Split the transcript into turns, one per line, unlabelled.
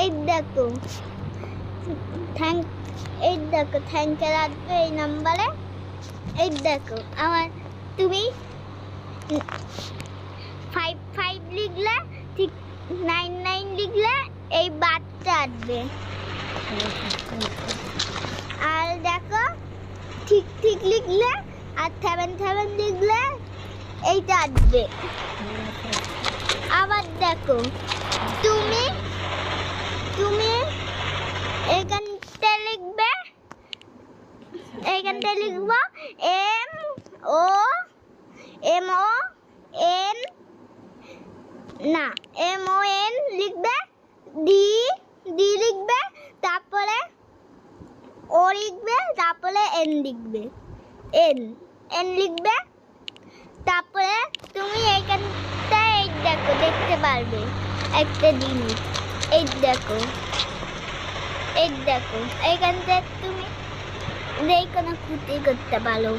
এই দেখো এই দেখো থ্যাংকের আসবে এই নাম্বারে। এই দেখো আমার তুমি 55 লিখলে ঠিক 99 লিখলে এই বাচ্চা আসবে। আর দেখো ঠিক ঠিক লিখলে আর 77 লিখলে এইটা আসবে। আবার দেখো তুমি তুমি এখানটা লিখবে, এইখানটা লিখবো MON লিখবে, ডি লিখবে, তারপরে ও লিখবে, তারপরে এন লিখবে, এন লিখবে। তারপরে তুমি এইখানটা এই দেখো দেখতে পারবে একটা জিনিস। এই দেখো এইখানটা তুমি যে কোনো ক্ষতি করতে পারো।